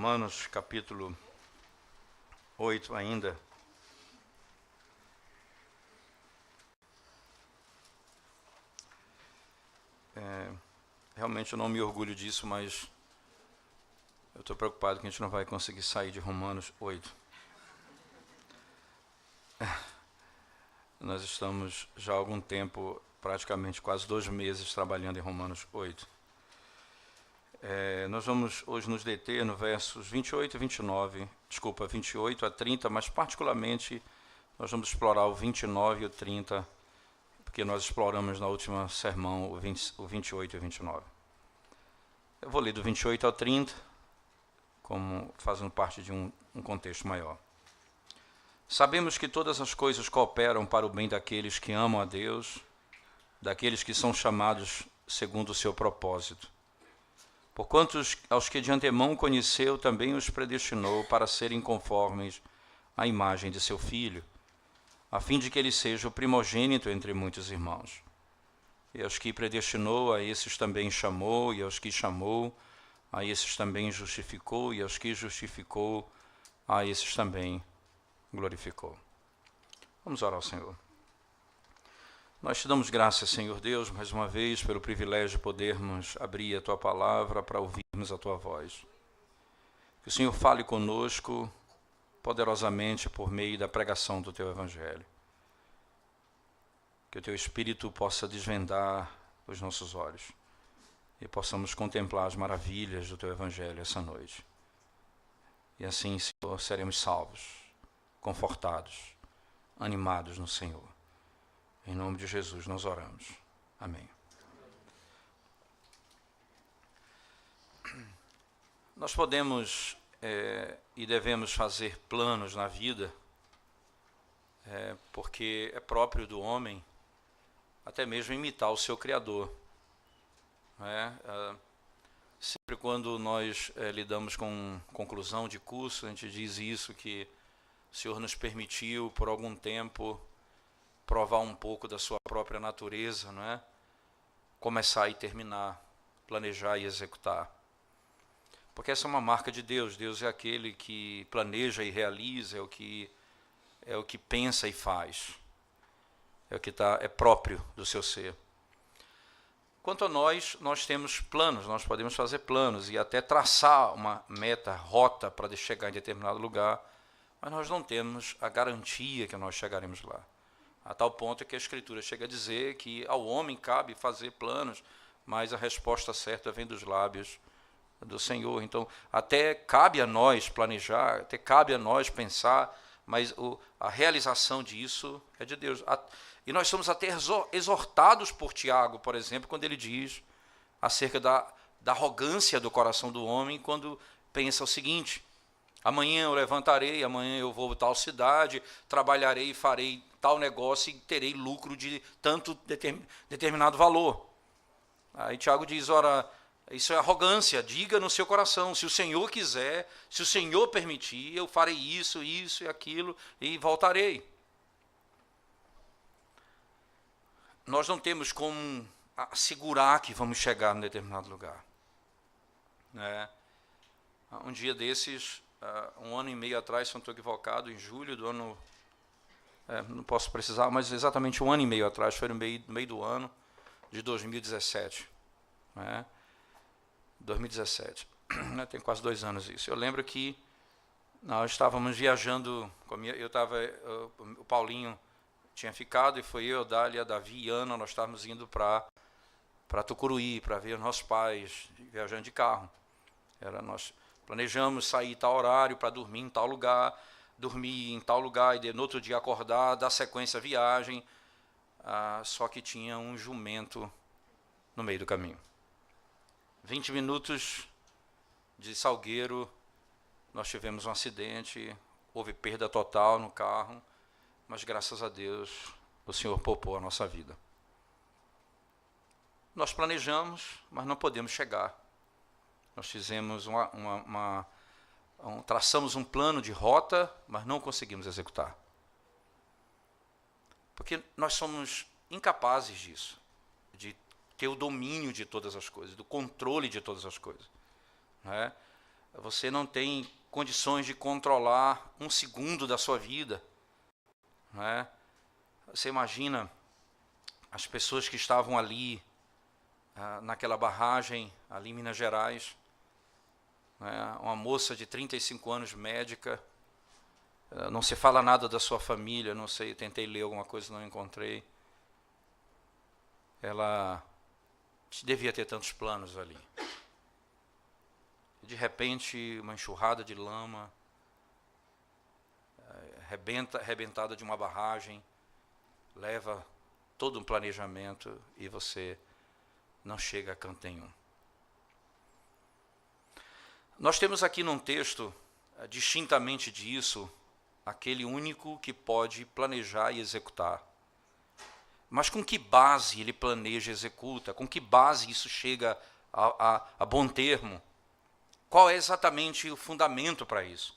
Romanos capítulo 8 ainda. Realmente eu não me orgulho disso, mas eu estou preocupado que a gente não vai conseguir sair de Romanos 8. Nós estamos já há algum tempo, praticamente quase 2 meses, trabalhando em Romanos 8. Nós vamos hoje nos deter no versos 28 e 29, 28 a 30, mas particularmente nós vamos explorar o 29 e o 30, porque nós exploramos na última sermão o 28 e 29. Eu vou ler do 28 ao 30, como fazendo parte de um contexto maior. Sabemos que todas as coisas cooperam para o bem daqueles que amam a Deus, daqueles que são chamados segundo o seu propósito. Porquanto aos que de antemão conheceu, também os predestinou para serem conformes à imagem de seu Filho, a fim de que ele seja o primogênito entre muitos irmãos. E aos que predestinou, a esses também chamou, e aos que chamou, a esses também justificou, e aos que justificou, a esses também glorificou. Vamos orar ao Senhor. Nós te damos graças, Senhor Deus, mais uma vez, pelo privilégio de podermos abrir a Tua palavra para ouvirmos a Tua voz. Que o Senhor fale conosco poderosamente por meio da pregação do Teu Evangelho. Que o Teu Espírito possa desvendar os nossos olhos e possamos contemplar as maravilhas do Teu Evangelho essa noite. E assim, Senhor, seremos salvos, confortados, animados no Senhor. Em nome de Jesus nós oramos. Amém. Nós podemos e devemos fazer planos na vida, porque é próprio do homem até mesmo imitar o seu Criador. Sempre quando nós lidamos com conclusão de curso, a gente diz isso, que o Senhor nos permitiu por algum tempo provar um pouco da sua própria natureza, não é? Começar e terminar, planejar e executar. Porque essa é uma marca de Deus. Deus é aquele que planeja e realiza, é o que pensa e faz. É o que é próprio do seu ser. Quanto a nós temos planos, nós podemos fazer planos e até traçar uma meta, rota para chegar em determinado lugar, mas nós não temos a garantia que nós chegaremos lá. A tal ponto que a Escritura chega a dizer que ao homem cabe fazer planos, mas a resposta certa vem dos lábios do Senhor. Então, até cabe a nós planejar, até cabe a nós pensar, mas a realização disso é de Deus. E nós somos até exortados por Tiago, por exemplo, quando ele diz acerca da arrogância do coração do homem, quando pensa o seguinte: amanhã eu levantarei, amanhã eu vou a tal cidade, trabalharei e farei tal negócio e terei lucro de tanto determinado valor. Aí Tiago diz, ora, isso é arrogância, diga no seu coração, se o Senhor quiser, se o Senhor permitir, eu farei isso e aquilo e voltarei. Nós não temos como assegurar que vamos chegar em determinado lugar. Um dia desses, 1 ano e meio atrás, se não estou equivocado, em julho do ano... não posso precisar, mas exatamente 1 ano e meio atrás, foi no meio do ano de 2017. 2017, tem quase 2 anos isso. Eu lembro que nós estávamos viajando, o Paulinho tinha ficado, e foi eu, Dália, Davi e Ana, nós estávamos indo para Tucuruí, para ver os nossos pais, viajando de carro. Nós planejamos sair em tal horário para dormir em tal lugar, e no outro dia acordar, dar sequência à viagem, só que tinha um jumento no meio do caminho. 20 minutos de Salgueiro, nós tivemos um acidente, houve perda total no carro, mas graças a Deus o Senhor poupou a nossa vida. Nós planejamos, mas não podemos chegar. Nós fizemos traçamos um plano de rota, mas não conseguimos executar. Porque nós somos incapazes disso, de ter o domínio de todas as coisas, do controle de todas as coisas. Você não tem condições de controlar um segundo da sua vida, não é? Você imagina as pessoas que estavam ali, naquela barragem, ali em Minas Gerais, né? Uma moça de 35 anos, médica, não se fala nada da sua família, não sei, tentei ler alguma coisa, não encontrei. Ela devia ter tantos planos ali. De repente, uma enxurrada de lama, arrebentada de uma barragem, leva todo um planejamento e você não chega a canto nenhum. Nós temos aqui num texto, distintamente disso, aquele único que pode planejar e executar. Mas com que base ele planeja e executa? Com que base isso chega a bom termo? Qual é exatamente o fundamento para isso?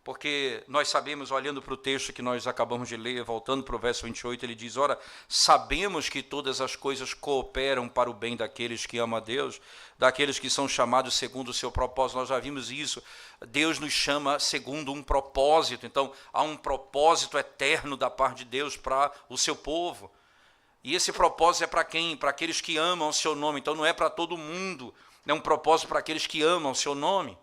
Porque nós sabemos, olhando para o texto que nós acabamos de ler, voltando para o verso 28, ele diz, ora, sabemos que todas as coisas cooperam para o bem daqueles que amam a Deus, daqueles que são chamados segundo o seu propósito. Nós já vimos isso. Deus nos chama segundo um propósito. Então, há um propósito eterno da parte de Deus para o seu povo. E esse propósito é para quem? Para aqueles que amam o seu nome. Então, não é para todo mundo. É um propósito para aqueles que amam o seu nome.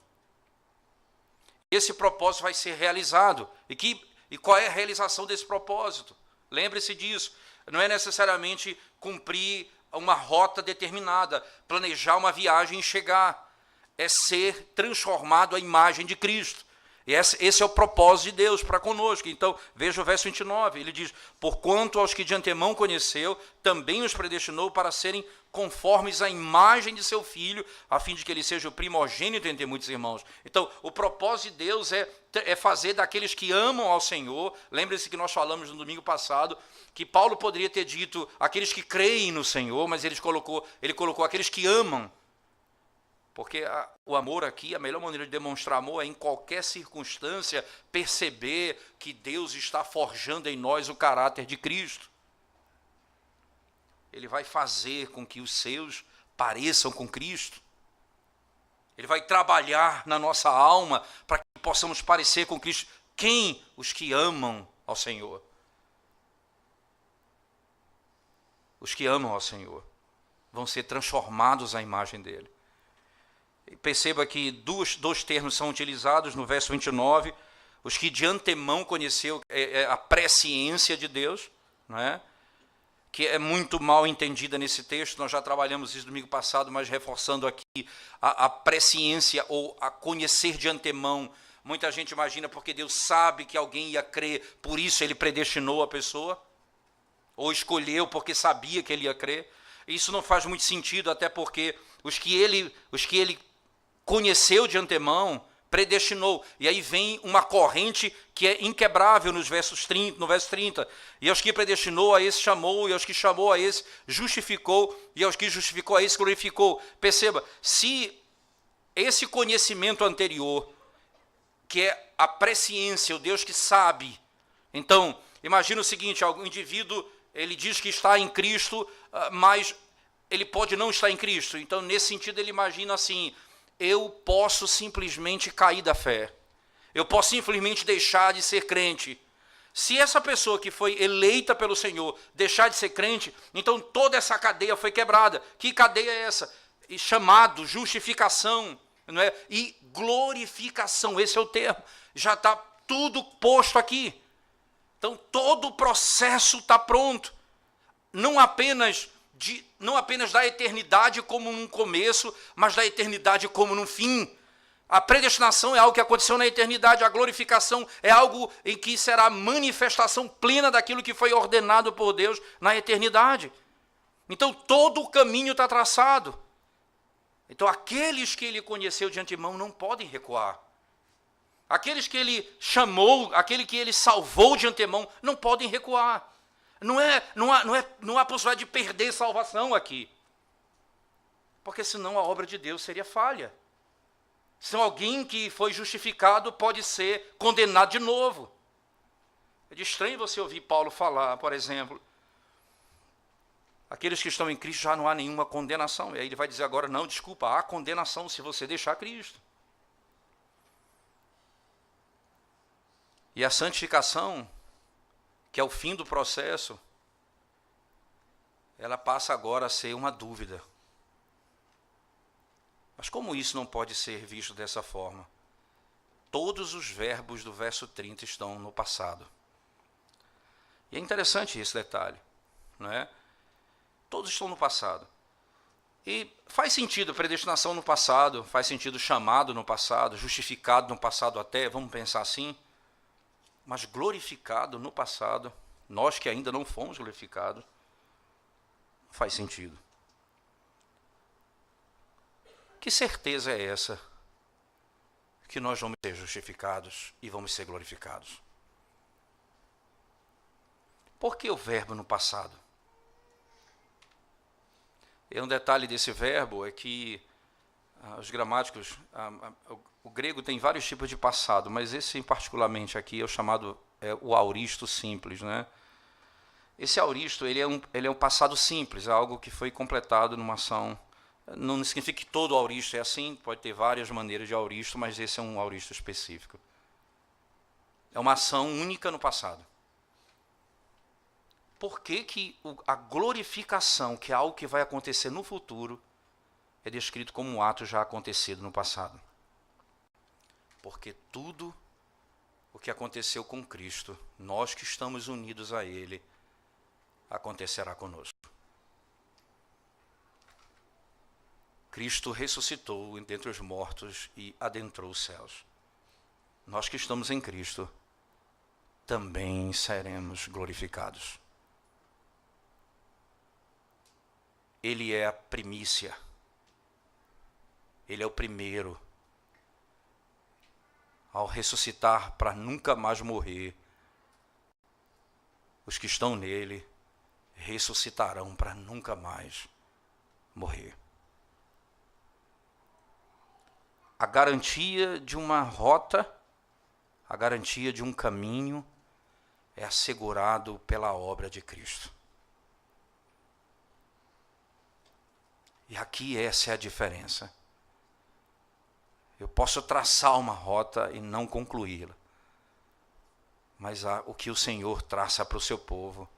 Esse propósito vai ser realizado. E qual é a realização desse propósito? Lembre-se disso. Não é necessariamente cumprir uma rota determinada, planejar uma viagem e chegar. É ser transformado à imagem de Cristo. E esse é o propósito de Deus para conosco. Então, veja o verso 29. Ele diz, porquanto aos que de antemão conheceu, também os predestinou para serem conformes à imagem de seu Filho, a fim de que ele seja o primogênito entre muitos irmãos. Então, o propósito de Deus é fazer daqueles que amam ao Senhor. Lembre-se que nós falamos no domingo passado, que Paulo poderia ter dito aqueles que creem no Senhor, mas ele colocou aqueles que amam. Porque o amor aqui, a melhor maneira de demonstrar amor é em qualquer circunstância perceber que Deus está forjando em nós o caráter de Cristo. Ele vai fazer com que os seus pareçam com Cristo. Ele vai trabalhar na nossa alma para que possamos parecer com Cristo. Quem? Os que amam ao Senhor. Os que amam ao Senhor vão ser transformados à imagem dele. Perceba que dois termos são utilizados no verso 29. Os que de antemão conheceu a presciência de Deus, não é? Que é muito mal entendida nesse texto. Nós já trabalhamos isso domingo passado, mas reforçando aqui a presciência ou a conhecer de antemão. Muita gente imagina porque Deus sabe que alguém ia crer, por isso ele predestinou a pessoa, ou escolheu porque sabia que ele ia crer. Isso não faz muito sentido, até porque os que ele conheceu de antemão, predestinou. E aí vem uma corrente que é inquebrável no verso 30. E aos que predestinou, a esse chamou, e aos que chamou, a esse justificou, e aos que justificou, a esse glorificou. Perceba, se esse conhecimento anterior, que é a presciência, o Deus que sabe. Então, imagina o seguinte, o indivíduo, ele diz que está em Cristo, mas ele pode não estar em Cristo. Então, nesse sentido, ele imagina assim, eu posso simplesmente cair da fé. Eu posso simplesmente deixar de ser crente. Se essa pessoa que foi eleita pelo Senhor deixar de ser crente, então toda essa cadeia foi quebrada. Que cadeia é essa? Chamado, justificação, não é? E glorificação, esse é o termo. Já está tudo posto aqui. Então todo o processo está pronto. Não apenas da eternidade como um começo, mas da eternidade como um fim. A predestinação é algo que aconteceu na eternidade, a glorificação é algo em que será a manifestação plena daquilo que foi ordenado por Deus na eternidade. Então todo o caminho está traçado. Então aqueles que ele conheceu de antemão não podem recuar. Aqueles que ele chamou, aquele que ele salvou de antemão, não podem recuar. Não há possibilidade de perder salvação aqui. Porque senão a obra de Deus seria falha. Senão alguém que foi justificado pode ser condenado de novo. É de estranho você ouvir Paulo falar, por exemplo, aqueles que estão em Cristo já não há nenhuma condenação. E aí ele vai dizer agora, não, desculpa, há condenação se você deixar Cristo. E a santificação, que é o fim do processo, ela passa agora a ser uma dúvida. Mas como isso não pode ser visto dessa forma? Todos os verbos do verso 30 estão no passado. E é interessante esse detalhe, não é? Todos estão no passado. E faz sentido predestinação no passado, faz sentido chamado no passado, justificado no passado até, vamos pensar assim. Mas glorificado no passado, nós que ainda não fomos glorificados, faz sentido. Que certeza é essa que nós vamos ser justificados e vamos ser glorificados? Por que o verbo no passado? E um detalhe desse verbo é que os gramáticos, o grego tem vários tipos de passado, mas esse particularmente aqui é o chamado o auristo simples, né? Esse auristo, ele é um passado simples, é algo que foi completado numa ação. Não significa que todo auristo é assim, pode ter várias maneiras de auristo, mas esse é um auristo específico. É uma ação única no passado. Por que a glorificação, que é algo que vai acontecer no futuro, é descrito como um ato já acontecido no passado? Porque tudo o que aconteceu com Cristo, nós que estamos unidos a Ele, acontecerá conosco. Cristo ressuscitou dentre os mortos e adentrou os céus. Nós que estamos em Cristo, também seremos glorificados. Ele é a primícia. Ele é o primeiro. Ao ressuscitar para nunca mais morrer, os que estão nele ressuscitarão para nunca mais morrer. A garantia de uma rota, a garantia de um caminho é assegurado pela obra de Cristo. E aqui essa é a diferença. Eu posso traçar uma rota e não concluí-la. Mas o que o Senhor traça para o seu povo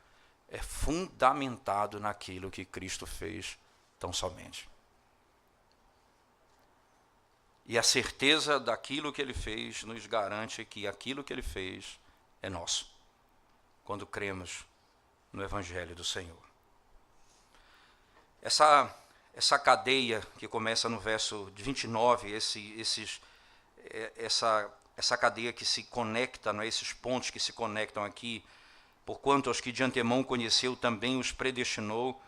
é fundamentado naquilo que Cristo fez tão somente. E a certeza daquilo que Ele fez nos garante que aquilo que Ele fez é nosso, quando cremos no Evangelho do Senhor. Essa cadeia que começa no verso 29, essa cadeia que se conecta, não é? Esses pontos que se conectam aqui, porquanto aos que de antemão conheceu, também os predestinou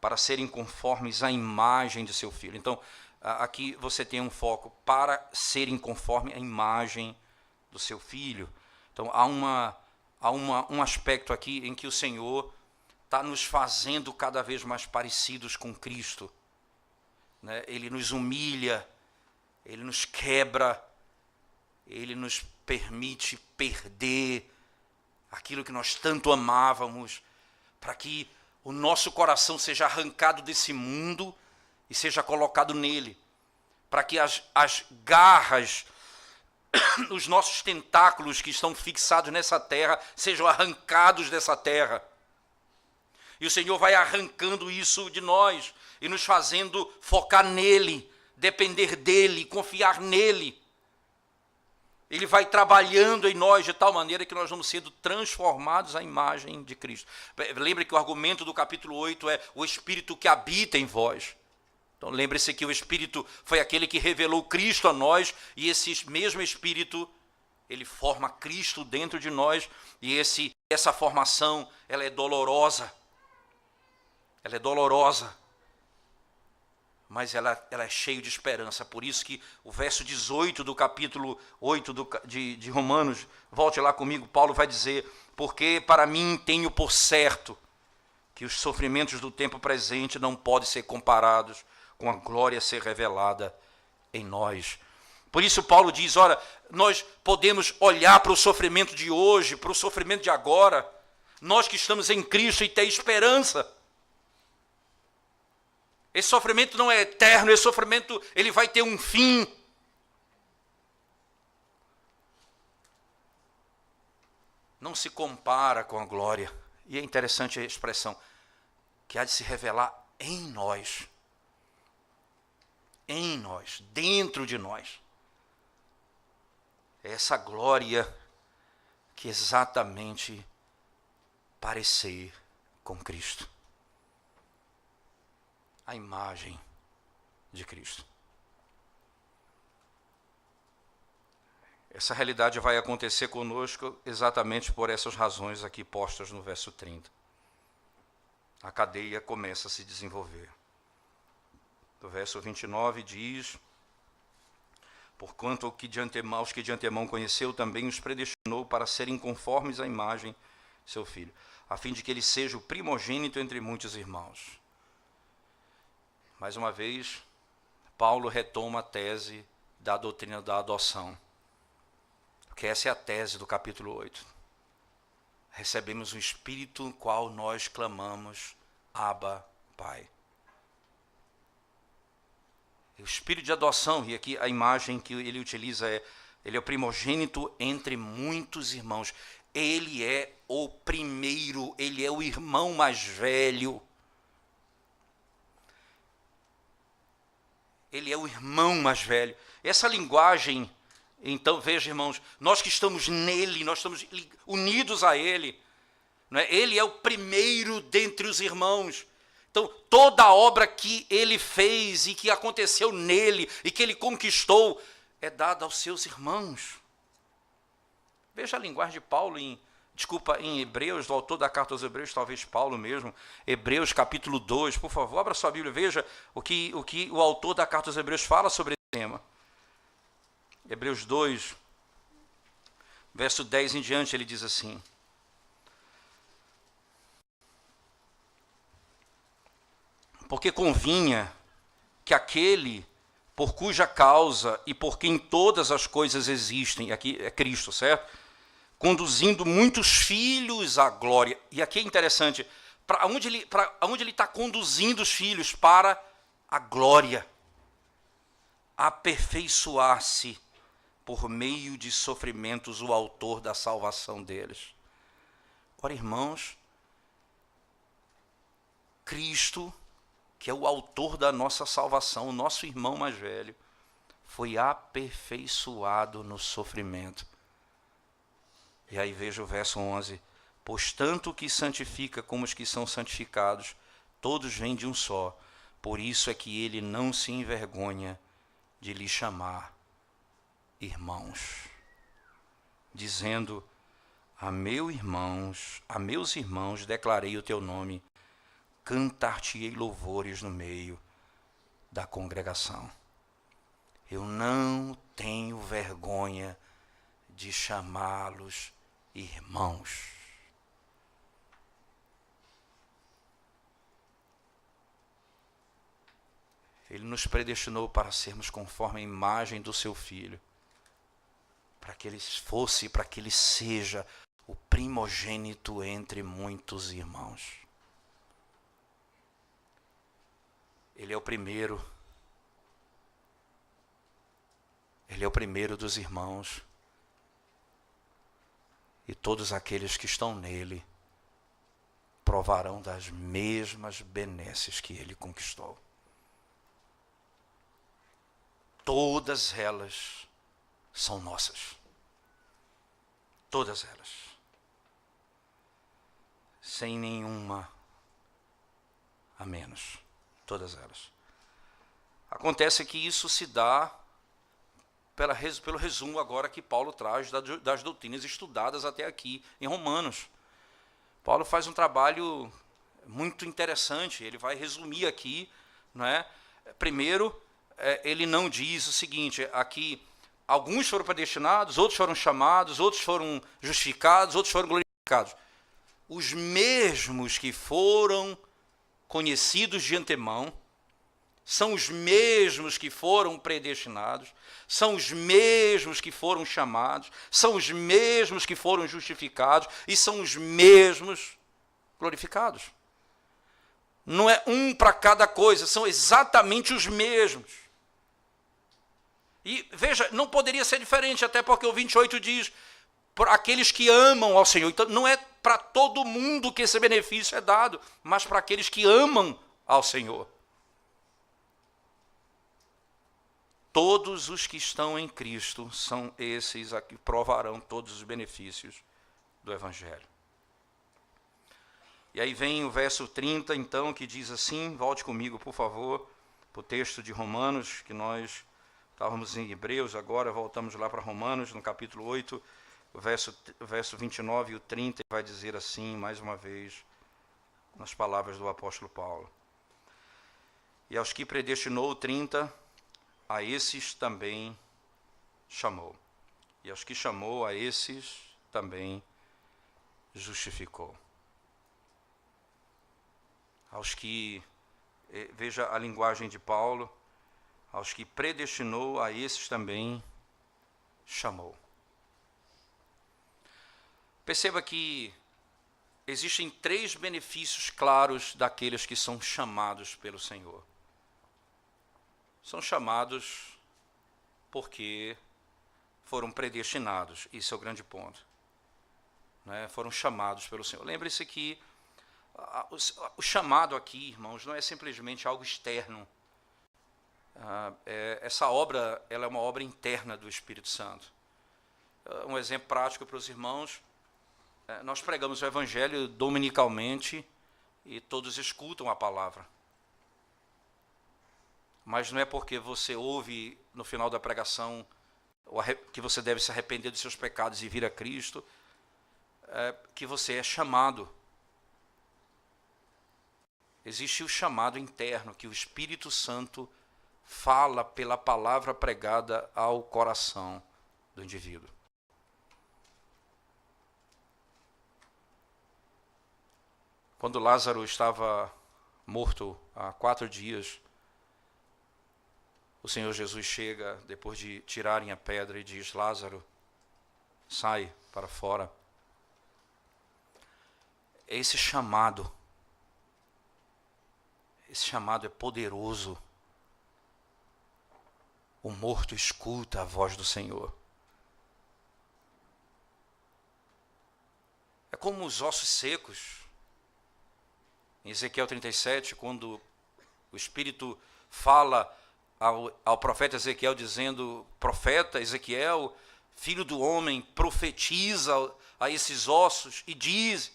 para serem conformes à imagem de seu Filho. Então, aqui você tem um foco para serem conforme a imagem do seu Filho. Então, há um aspecto aqui em que o Senhor está nos fazendo cada vez mais parecidos com Cristo, né? Ele nos humilha, Ele nos quebra, Ele nos permite perder aquilo que nós tanto amávamos, para que o nosso coração seja arrancado desse mundo e seja colocado nele, para que as garras, os nossos tentáculos que estão fixados nessa terra, sejam arrancados dessa terra. E o Senhor vai arrancando isso de nós e nos fazendo focar nele, depender dele, confiar nele. Ele vai trabalhando em nós de tal maneira que nós vamos sendo transformados à imagem de Cristo. Lembre que o argumento do capítulo 8 é o Espírito que habita em vós. Então lembre-se que o Espírito foi aquele que revelou Cristo a nós, e esse mesmo Espírito, ele forma Cristo dentro de nós, e essa formação, ela é dolorosa. Ela é dolorosa, mas ela é cheia de esperança. Por isso que o verso 18 do capítulo 8 de Romanos, volte lá comigo, Paulo vai dizer: porque para mim tenho por certo que os sofrimentos do tempo presente não podem ser comparados com a glória a ser revelada em nós. Por isso Paulo diz, olha, nós podemos olhar para o sofrimento de hoje, para o sofrimento de agora, nós que estamos em Cristo, e ter esperança. Esse sofrimento não é eterno, esse sofrimento ele vai ter um fim. não se compara com a glória. E é interessante a expressão, que há de se revelar em nós, dentro de nós. É essa glória que exatamente parecer com Cristo. A imagem de Cristo. Essa realidade vai acontecer conosco exatamente por essas razões aqui postas no verso 30. A cadeia começa a se desenvolver. O verso 29 diz: porquanto aos que de antemão conheceu, também os predestinou para serem conformes à imagem de seu Filho, a fim de que ele seja o primogênito entre muitos irmãos. Mais uma vez, Paulo retoma a tese da doutrina da adoção. Porque essa é a tese do capítulo 8. Recebemos o Espírito no qual nós clamamos, Abba, Pai. O Espírito de adoção, e aqui a imagem que ele utiliza ele é o primogênito entre muitos irmãos. Ele é o primeiro, ele é o irmão mais velho. Ele é o irmão mais velho. Essa linguagem, então, veja, irmãos, nós que estamos nele, nós estamos unidos a ele, não é? Ele é o primeiro dentre os irmãos. Então, toda a obra que ele fez e que aconteceu nele e que ele conquistou é dada aos seus irmãos. Veja a linguagem de Paulo em Hebreus, do autor da carta aos Hebreus, talvez Paulo mesmo, Hebreus capítulo 2, por favor, abra sua Bíblia, veja o que o autor da carta aos Hebreus fala sobre esse tema. Hebreus 2, verso 10 em diante, ele diz assim: porque convinha que aquele por cuja causa e por quem todas as coisas existem, aqui é Cristo, certo? Conduzindo muitos filhos à glória. E aqui é interessante, para onde ele está conduzindo os filhos? Para a glória. Aperfeiçoar-se por meio de sofrimentos o autor da salvação deles. Ora, irmãos, Cristo, que é o autor da nossa salvação, o nosso irmão mais velho, foi aperfeiçoado no sofrimento. E aí veja o verso 11. Pois tanto o que santifica como os que são santificados, todos vêm de um só. Por isso é que ele não se envergonha de lhe chamar irmãos, dizendo: a meus irmãos declarei o teu nome, cantar-te-ei louvores no meio da congregação. Eu não tenho vergonha de chamá-los irmãos. Ele nos predestinou para sermos conforme a imagem do seu Filho, para que ele seja o primogênito entre muitos irmãos. Ele é o primeiro. Ele é o primeiro dos irmãos. E todos aqueles que estão nele provarão das mesmas benesses que ele conquistou. Todas elas são nossas. Todas elas. Sem nenhuma a menos. Todas elas. Acontece que isso se dá pelo resumo agora que Paulo traz das doutrinas estudadas até aqui em Romanos. Paulo faz um trabalho muito interessante, ele vai resumir aqui, não é? Primeiro, ele não diz o seguinte, aqui, alguns foram predestinados, outros foram chamados, outros foram justificados, outros foram glorificados. Os mesmos que foram conhecidos de antemão, são os mesmos que foram predestinados, são os mesmos que foram chamados, são os mesmos que foram justificados e são os mesmos glorificados. Não é um para cada coisa, são exatamente os mesmos. E veja, não poderia ser diferente, até porque o 28 diz: por aqueles que amam ao Senhor. Então, não é para todo mundo que esse benefício é dado, mas para aqueles que amam ao Senhor. Todos os que estão em Cristo são esses a que provarão todos os benefícios do Evangelho. E aí vem o verso 30, então, que diz assim, volte comigo, por favor, para o texto de Romanos, que nós estávamos em Hebreus, agora voltamos lá para Romanos, no capítulo 8, o verso 29 e o 30, vai dizer assim, mais uma vez, nas palavras do apóstolo Paulo. E aos que predestinou, 30, a esses também chamou. E aos que chamou, a esses também justificou. Aos que, veja a linguagem de Paulo, aos que predestinou, a esses também chamou. Perceba que existem 3 benefícios claros daqueles que são chamados pelo Senhor. São chamados porque foram predestinados, isso é o grande ponto. Foram chamados pelo Senhor. Lembre-se que o chamado aqui, irmãos, não é simplesmente algo externo. Essa obra, ela é uma obra interna do Espírito Santo. Um exemplo prático para os irmãos, nós pregamos o Evangelho dominicalmente e todos escutam a palavra. Mas não é porque você ouve no final da pregação que você deve se arrepender dos seus pecados e vir a Cristo, que você é chamado. Existe o chamado interno, que o Espírito Santo fala pela palavra pregada ao coração do indivíduo. Quando Lázaro estava morto há 4 dias, o Senhor Jesus chega, depois de tirarem a pedra, e diz, Lázaro, sai para fora. Esse chamado é poderoso. O morto escuta a voz do Senhor. É como os ossos secos. Em Ezequiel 37, quando o Espírito fala ao profeta Ezequiel, dizendo, profeta Ezequiel, filho do homem, profetiza a esses ossos e diz,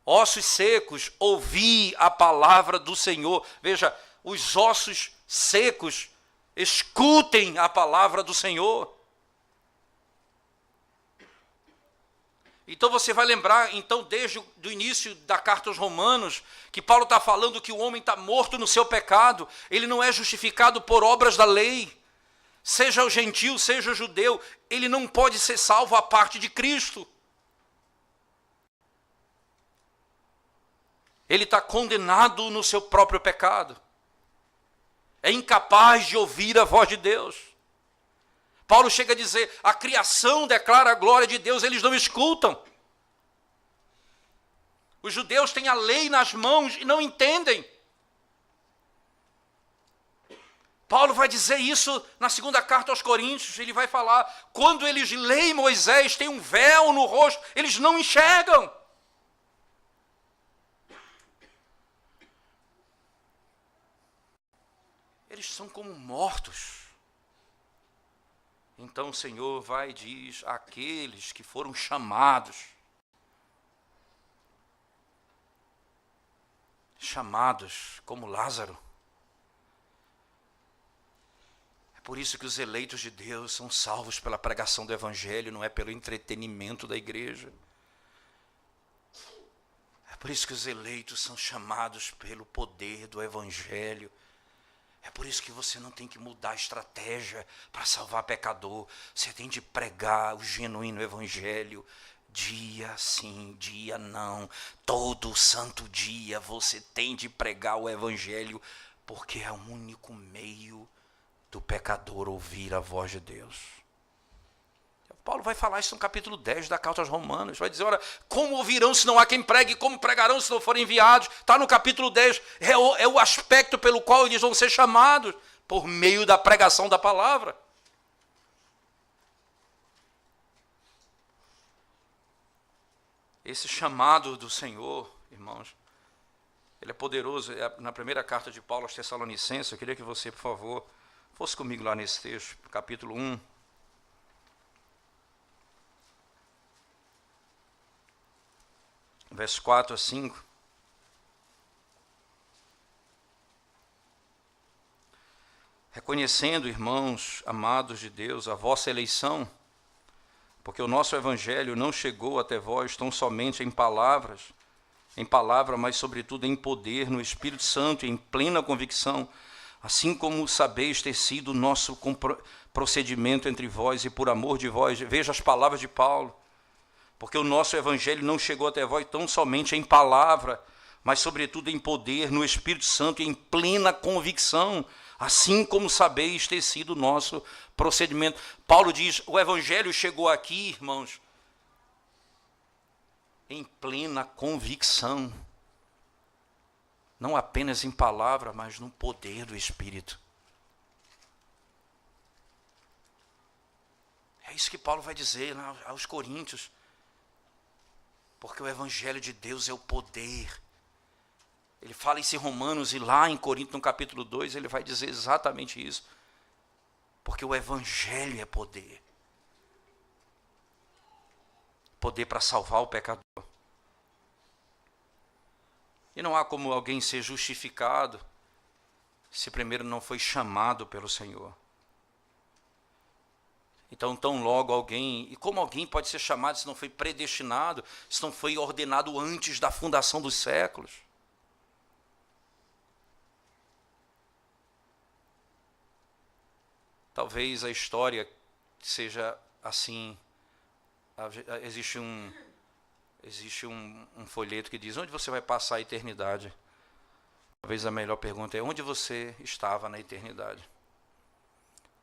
ossos secos, ouvi a palavra do Senhor. Veja, os ossos secos, escutem a palavra do Senhor. Então você vai lembrar, então, desde o início da carta aos Romanos, que Paulo está falando que o homem está morto no seu pecado, ele não é justificado por obras da lei, seja o gentil, seja o judeu, ele não pode ser salvo à parte de Cristo. Ele está condenado no seu próprio pecado, é incapaz de ouvir a voz de Deus. Paulo chega a dizer, a criação declara a glória de Deus, eles não escutam. Os judeus têm a lei nas mãos e não entendem. Paulo vai dizer isso na segunda carta aos Coríntios, ele vai falar, quando eles leem Moisés, tem um véu no rosto, eles não enxergam. Eles são como mortos. Então o Senhor vai e diz, aqueles que foram chamados como Lázaro. É por isso que os eleitos de Deus são salvos pela pregação do Evangelho, não é pelo entretenimento da igreja. É por isso que os eleitos são chamados pelo poder do Evangelho. É por isso que você não tem que mudar a estratégia para salvar pecador. Você tem de pregar o genuíno Evangelho, dia sim, dia não. Todo santo dia você tem de pregar o Evangelho, porque é o único meio do pecador ouvir a voz de Deus. Paulo vai falar isso no capítulo 10 da carta aos Romanos. Vai dizer, ora, como ouvirão se não há quem pregue? Como pregarão se não forem enviados? Está no capítulo 10. É o aspecto pelo qual eles vão ser chamados, por meio da pregação da palavra. Esse chamado do Senhor, irmãos, ele é poderoso. Na primeira carta de Paulo aos Tessalonicenses, eu queria que você, por favor, fosse comigo lá nesse texto, capítulo 1. Verso 4 a 5. Reconhecendo, irmãos, amados de Deus, a vossa eleição, porque o nosso evangelho não chegou até vós tão somente em palavra, mas sobretudo em poder, no Espírito Santo e em plena convicção, assim como sabeis ter sido o nosso procedimento entre vós e por amor de vós. Veja as palavras de Paulo. Porque o nosso evangelho não chegou até vós tão somente em palavra, mas sobretudo em poder, no Espírito Santo e em plena convicção, assim como sabeis ter sido o nosso procedimento. Paulo diz, o evangelho chegou aqui, irmãos, em plena convicção. Não apenas em palavra, mas no poder do Espírito. É isso que Paulo vai dizer aos Coríntios. Porque o evangelho de Deus é o poder. Ele fala isso em Romanos e lá em Corinto, no capítulo 2, ele vai dizer exatamente isso. Porque o evangelho é poder. Poder para salvar o pecador. E não há como alguém ser justificado se primeiro não foi chamado pelo Senhor. Então, tão logo alguém... E como alguém pode ser chamado se não foi predestinado, se não foi ordenado antes da fundação dos séculos? Talvez a história seja assim. Existe um folheto que diz, onde você vai passar a eternidade? Talvez a melhor pergunta é, onde você estava na eternidade?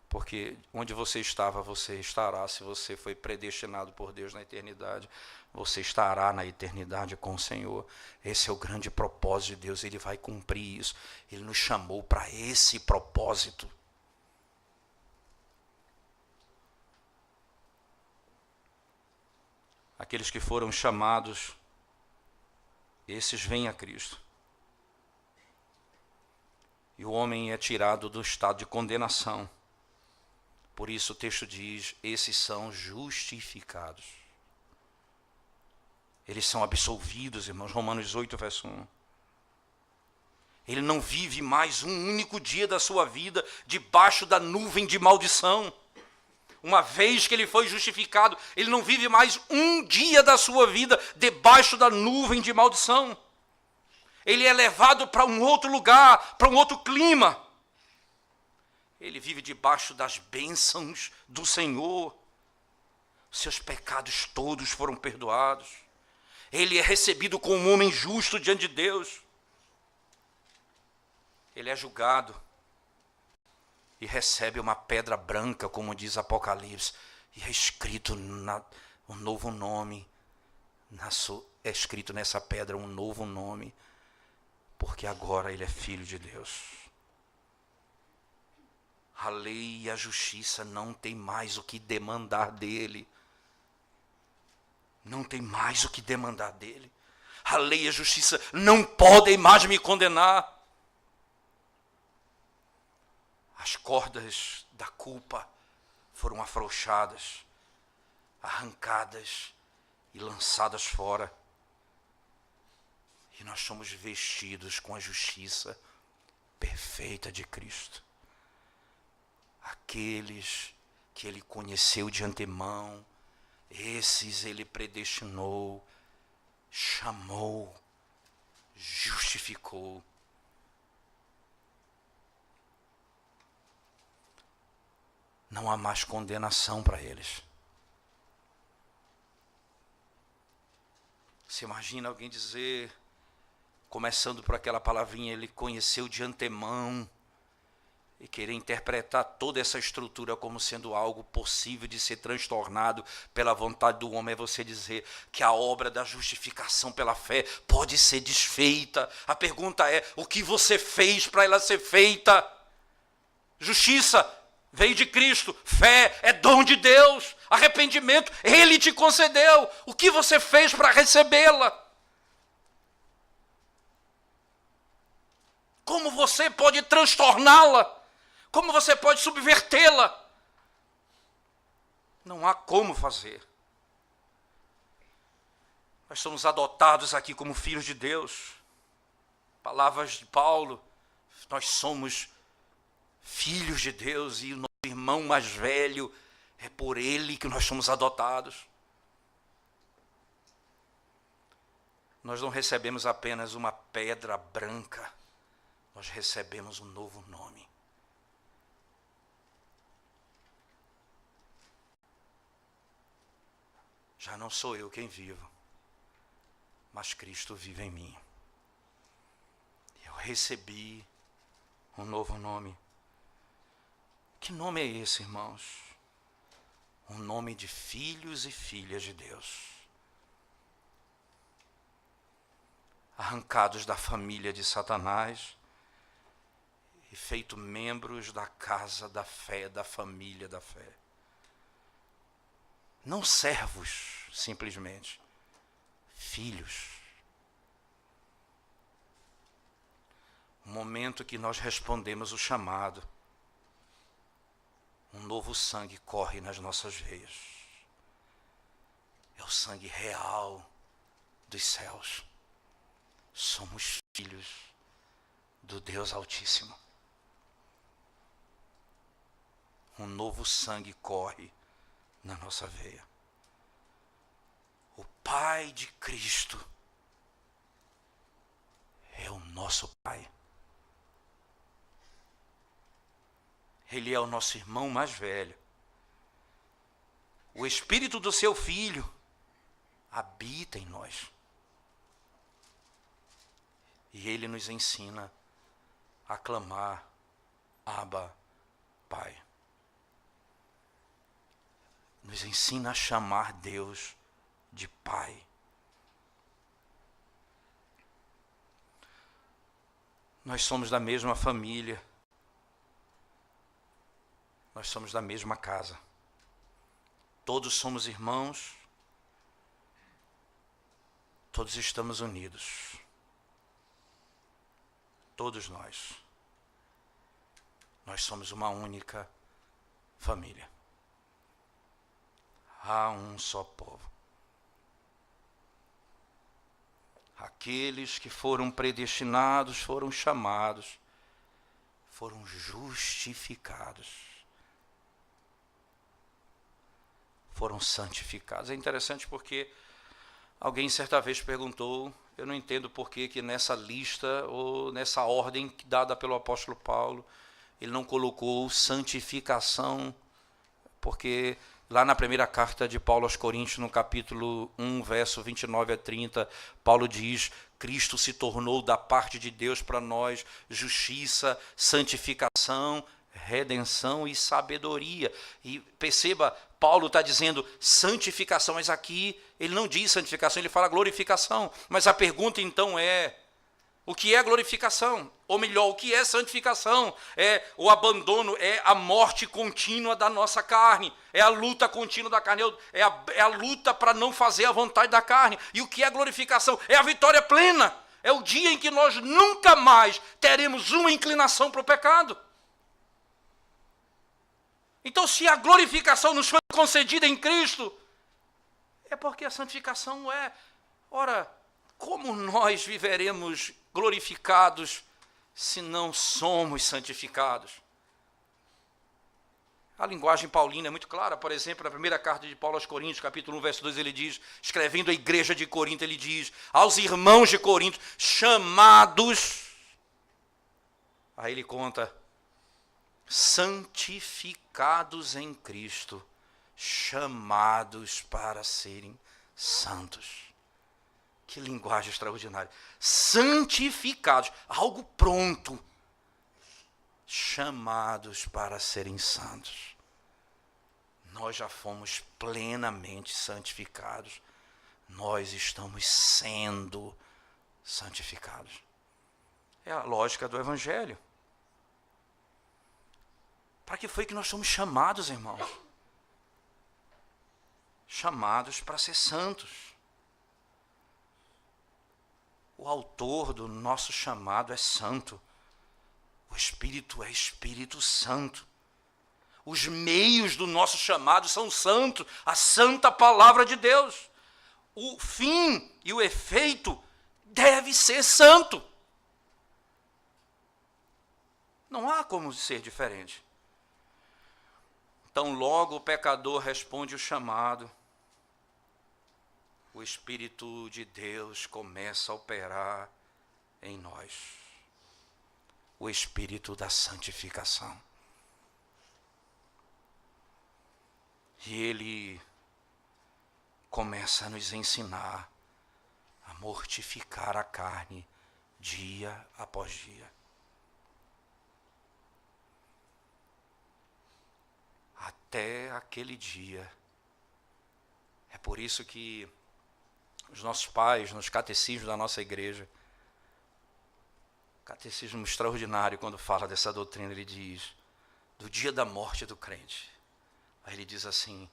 Porque onde você estava, você estará. Se você foi predestinado por Deus na eternidade, você estará na eternidade com o Senhor. Esse é o grande propósito de Deus, Ele vai cumprir isso. Ele nos chamou para esse propósito. Aqueles que foram chamados, esses vêm a Cristo. E o homem é tirado do estado de condenação. Por isso o texto diz, esses são justificados. Eles são absolvidos, irmãos. Romanos 8, verso 1. Ele não vive mais um único dia da sua vida debaixo da nuvem de maldição. Uma vez que ele foi justificado, ele não vive mais um dia da sua vida debaixo da nuvem de maldição. Ele é levado para um outro lugar, para um outro clima. Ele vive debaixo das bênçãos do Senhor. Seus pecados todos foram perdoados. Ele é recebido como um homem justo diante de Deus. Ele é julgado. E recebe uma pedra branca, como diz Apocalipse. E é escrito um novo nome. É escrito nessa pedra um novo nome. Porque agora ele é filho de Deus. A lei e a justiça não tem mais o que demandar dele. Não tem mais o que demandar dele. A lei e a justiça não podem mais me condenar. As cordas da culpa foram afrouxadas, arrancadas e lançadas fora. E nós somos vestidos com a justiça perfeita de Cristo. Aqueles que ele conheceu de antemão, esses ele predestinou, chamou, justificou. Não há mais condenação para eles. Você imagina alguém dizer, começando por aquela palavrinha, ele conheceu de antemão, e querer interpretar toda essa estrutura como sendo algo possível de ser transtornado pela vontade do homem, é você dizer que a obra da justificação pela fé pode ser desfeita. A pergunta é, o que você fez para ela ser feita? Justiça veio de Cristo, fé é dom de Deus. Arrependimento, Ele te concedeu. O que você fez para recebê-la? Como você pode transtorná-la? Como você pode subvertê-la? Não há como fazer. Nós somos adotados aqui como filhos de Deus. Palavras de Paulo, nós somos filhos de Deus e o nosso irmão mais velho, é por ele que nós somos adotados. Nós não recebemos apenas uma pedra branca, nós recebemos um novo nome. Já não sou eu quem vivo, mas Cristo vive em mim. Eu recebi um novo nome. Que nome é esse, irmãos? Um nome de filhos e filhas de Deus. Arrancados da família de Satanás e feito membros da casa da fé, da família da fé. Não servos, simplesmente, filhos. O momento que nós respondemos o chamado, um novo sangue corre nas nossas veias. É o sangue real dos céus. Somos filhos do Deus Altíssimo. Um novo sangue corre na nossa veia. O Pai de Cristo é o nosso Pai. Ele é o nosso irmão mais velho. O Espírito do seu Filho habita em nós. E ele nos ensina a clamar, Abba, Pai. Nos ensina a chamar Deus de Pai. Nós somos da mesma família. Nós somos da mesma casa. Todos somos irmãos. Todos estamos unidos. Todos nós. Nós somos uma única família. Há um só povo. Aqueles que foram predestinados, foram chamados, foram justificados. Foram santificados. É interessante porque alguém certa vez perguntou, eu não entendo por que nessa lista ou nessa ordem dada pelo apóstolo Paulo, ele não colocou santificação, porque lá na primeira carta de Paulo aos Coríntios, no capítulo 1, verso 29 a 30, Paulo diz, Cristo se tornou da parte de Deus para nós justiça, santificação, redenção e sabedoria. E perceba, Paulo está dizendo santificação, mas aqui ele não diz santificação, ele fala glorificação. Mas a pergunta então é, o que é glorificação? Ou melhor, o que é santificação? É o abandono, é a morte contínua da nossa carne, é a luta contínua da carne, é a luta para não fazer a vontade da carne. E o que é glorificação? É a vitória plena, é o dia em que nós nunca mais teremos uma inclinação para o pecado. Então, se a glorificação nos foi concedida em Cristo, é porque a santificação é. Ora, como nós viveremos glorificados se não somos santificados? A linguagem paulina é muito clara. Por exemplo, na primeira carta de Paulo aos Coríntios, capítulo 1, verso 2, ele diz, escrevendo à igreja de Corinto, ele diz, aos irmãos de Corinto, chamados, aí ele conta, santificados em Cristo, chamados para serem santos. Que linguagem extraordinária. Santificados, algo pronto. Chamados para serem santos. Nós já fomos plenamente santificados. Nós estamos sendo santificados. É a lógica do Evangelho. Para que foi que nós somos chamados, irmãos? chamados para ser santos. O autor do nosso chamado é santo. O Espírito é Espírito Santo. Os meios do nosso chamado são santos, a santa palavra de Deus. O fim e o efeito deve ser santo. Não há como ser diferente. Então, logo o pecador responde o chamado, o Espírito de Deus começa a operar em nós. O Espírito da santificação. E ele começa a nos ensinar a mortificar a carne dia após dia. Até aquele dia. É por isso que os nossos pais, nos catecismos da nossa igreja, catecismo extraordinário, quando fala dessa doutrina, ele diz, do dia da morte do crente. Aí ele diz assim,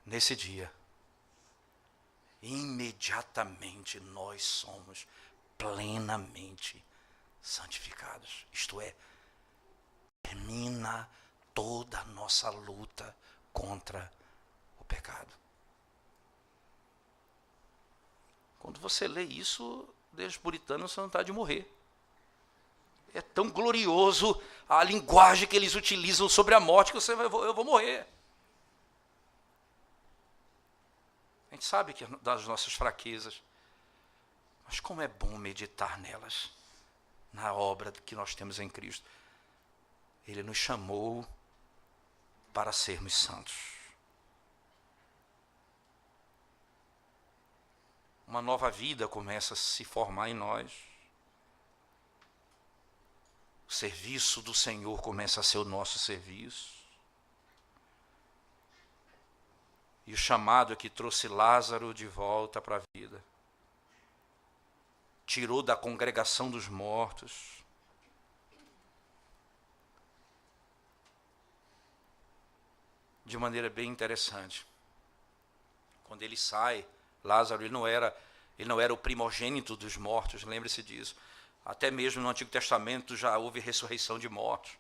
nesse dia, imediatamente nós somos plenamente santificados. Isto é, termina toda a nossa luta contra o pecado. Quando você lê isso, Deus puritano, você não está de morrer. É tão glorioso a linguagem que eles utilizam sobre a morte que eu vou morrer. A gente sabe que das nossas fraquezas, mas como é bom meditar nelas, na obra que nós temos em Cristo. Ele nos chamou para sermos santos. Uma nova vida começa a se formar em nós. O serviço do Senhor começa a ser o nosso serviço. E o chamado é que trouxe Lázaro de volta para a vida. Tirou da congregação dos mortos. De maneira bem interessante. Quando ele sai, Lázaro ele não era o primogênito dos mortos, lembre-se disso. Até mesmo no Antigo Testamento já houve ressurreição de mortos.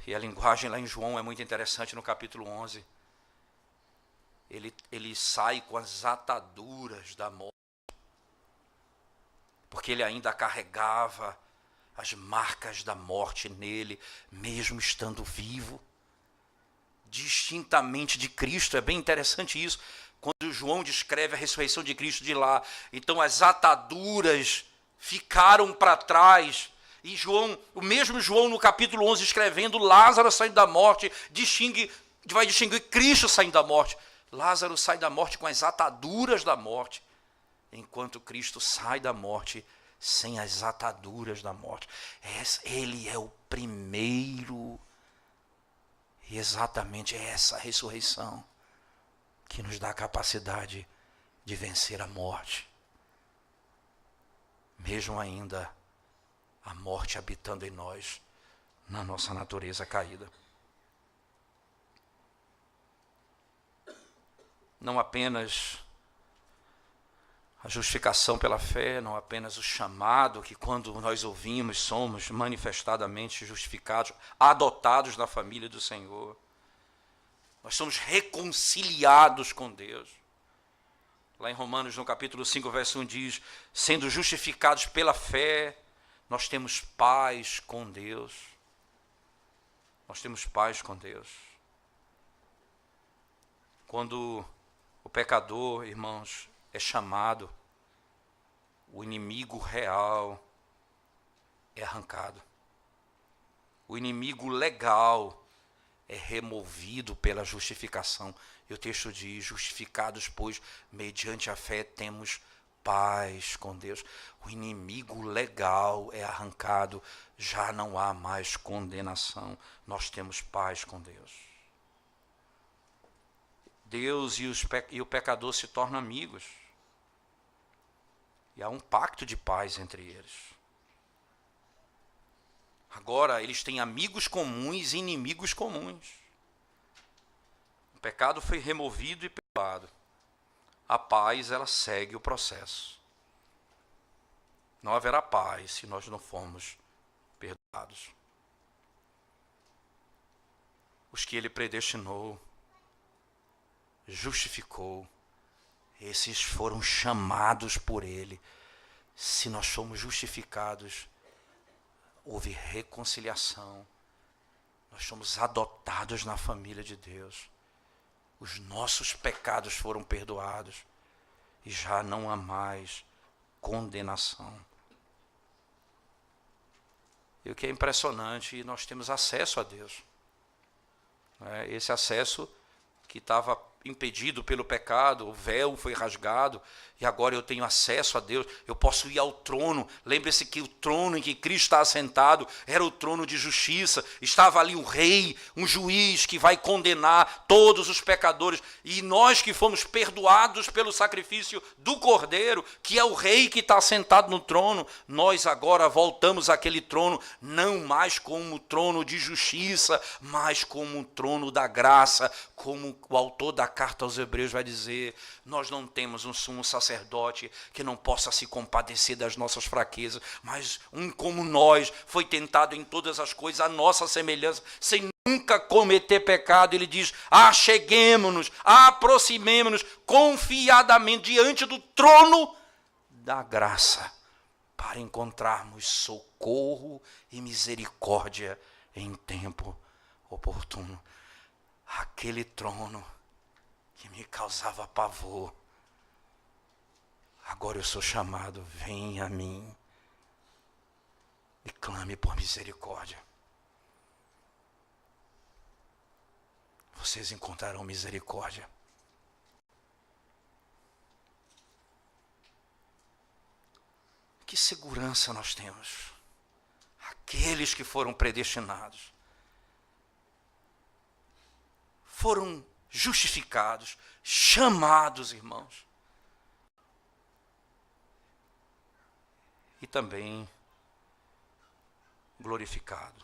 E a linguagem lá em João é muito interessante, no capítulo 11. Ele sai com as ataduras da morte. Porque ele ainda carregava as marcas da morte nele, mesmo estando vivo. Distintamente de Cristo, é bem interessante isso. Quando João descreve a ressurreição de Cristo de lá, então as ataduras ficaram para trás. E João, o mesmo João no capítulo 11, escrevendo Lázaro saindo da morte, vai distinguir Cristo saindo da morte. Lázaro sai da morte com as ataduras da morte, enquanto Cristo sai da morte sem as ataduras da morte. Ele é o primeiro. E exatamente é essa ressurreição que nos dá a capacidade de vencer a morte. Mesmo ainda a morte habitando em nós, na nossa natureza caída. Não apenas a justificação pela fé, não apenas o chamado que quando nós ouvimos somos manifestadamente justificados, adotados na família do Senhor. Nós somos reconciliados com Deus. Lá em Romanos, no capítulo 5, verso 1 diz, sendo justificados pela fé, nós temos paz com Deus. Nós temos paz com Deus. Quando o pecador, irmãos, é chamado, o inimigo real é arrancado. O inimigo legal é removido pela justificação. E o texto diz, justificados, pois, mediante a fé temos paz com Deus. O inimigo legal é arrancado, já não há mais condenação. Nós temos paz com Deus. Deus e o pecador se tornam amigos. E há um pacto de paz entre eles. Agora, eles têm amigos comuns e inimigos comuns. pecado foi removido e perdoado. A paz, ela segue o processo. Não haverá paz se nós não formos perdoados. Os que ele predestinou, justificou, esses foram chamados por ele. Se nós somos justificados, houve reconciliação. Nós somos adotados na família de Deus. Os nossos pecados foram perdoados. E já não há mais condenação. E o que é impressionante, nós temos acesso a Deus. Esse acesso que estava impedido pelo pecado, o véu foi rasgado, e agora eu tenho acesso a Deus, eu posso ir ao trono. Lembre-se que o trono em que Cristo está assentado era o trono de justiça, estava ali um rei, um juiz que vai condenar todos os pecadores, e nós que fomos perdoados pelo sacrifício do Cordeiro, que é o rei que está sentado no trono, nós agora voltamos àquele trono, não mais como um trono de justiça, mas como um trono da graça, como o autor da carta aos Hebreus vai dizer, nós não temos um sumo sacerdote que não possa se compadecer das nossas fraquezas, mas um como nós, foi tentado em todas as coisas, a nossa semelhança, sem nunca cometer pecado. Ele diz, acheguemo-nos, aproximemo-nos confiadamente diante do trono da graça, para encontrarmos socorro e misericórdia em tempo oportuno. Aquele trono que me causava pavor, agora eu sou chamado, venha a mim e clame por misericórdia. Vocês encontrarão misericórdia. Que segurança nós temos? Aqueles que foram predestinados, foram justificados, chamados, irmãos. E também glorificado.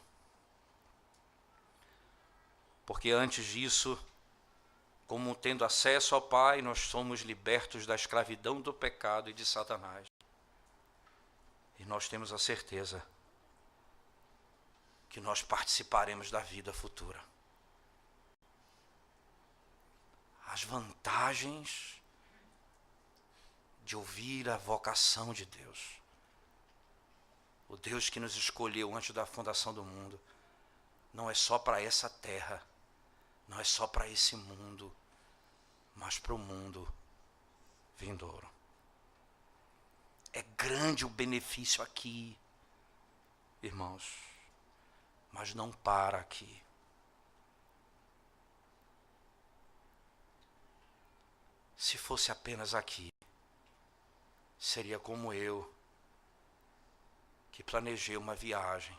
Porque antes disso, como tendo acesso ao Pai, nós somos libertos da escravidão do pecado e de Satanás. E nós temos a certeza que nós participaremos da vida futura. As vantagens de ouvir a vocação de Deus. O Deus que nos escolheu antes da fundação do mundo, não é só para essa terra, não é só para esse mundo, mas para o mundo vindouro. É grande o benefício aqui, irmãos, mas não para aqui. Se fosse apenas aqui, seria como eu, que planejei uma viagem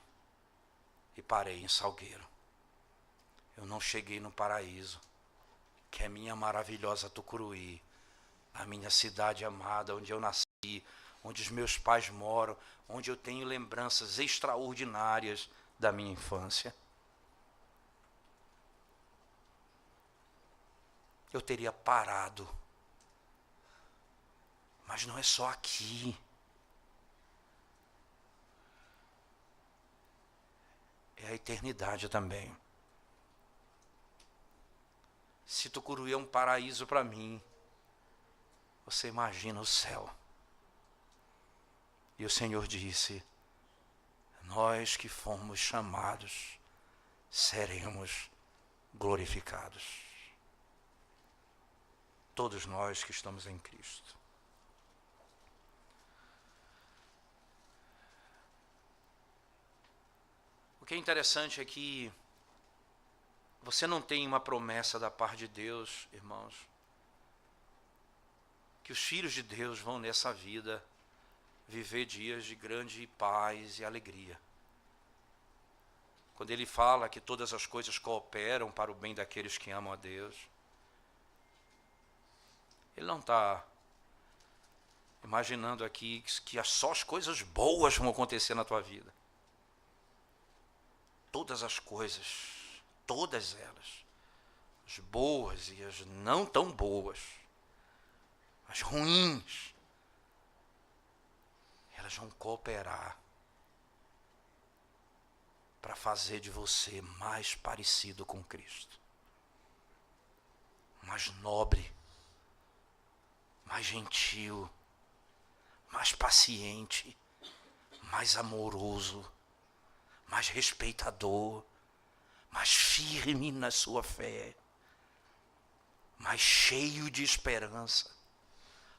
e parei em Salgueiro. Eu não cheguei no paraíso, que é minha maravilhosa Tucuruí, a minha cidade amada, onde eu nasci, onde os meus pais moram, onde eu tenho lembranças extraordinárias da minha infância. Eu teria parado. Mas não é só aqui. É a eternidade também. Se Tucuruí é um paraíso para mim, você imagina o céu. E o Senhor disse, nós que fomos chamados, seremos glorificados. Todos nós que estamos em Cristo. O que é interessante é que você não tem uma promessa da parte de Deus, irmãos, que os filhos de Deus vão nessa vida viver dias de grande paz e alegria. Quando ele fala que todas as coisas cooperam para o bem daqueles que amam a Deus, ele não está imaginando aqui que só as coisas boas vão acontecer na tua vida. Todas as coisas, todas elas, as boas e as não tão boas, as ruins, elas vão cooperar para fazer de você mais parecido com Cristo. Mais nobre, mais gentil, mais paciente, mais amoroso, mais respeitador, mais firme na sua fé, mais cheio de esperança,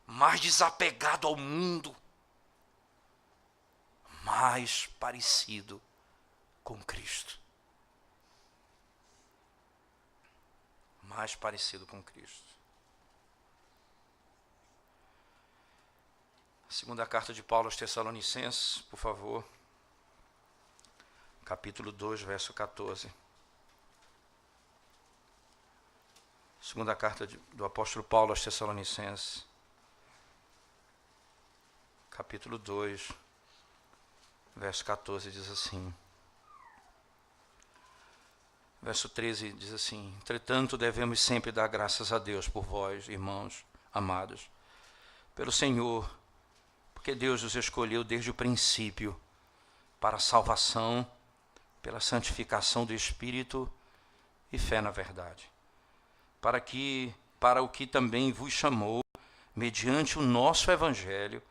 mais desapegado ao mundo, mais parecido com Cristo. Mais parecido com Cristo. Segunda carta de Paulo aos Tessalonicenses, por favor. Capítulo 2, verso 14. Segunda carta do apóstolo Paulo aos Tessalonicenses. Capítulo 2, verso 14 diz assim. Verso 13 diz assim: entretanto, devemos sempre dar graças a Deus por vós, irmãos amados, pelo Senhor, porque Deus os escolheu desde o princípio para a salvação, pela santificação do Espírito e fé na verdade, para o que também vos chamou, mediante o nosso Evangelho,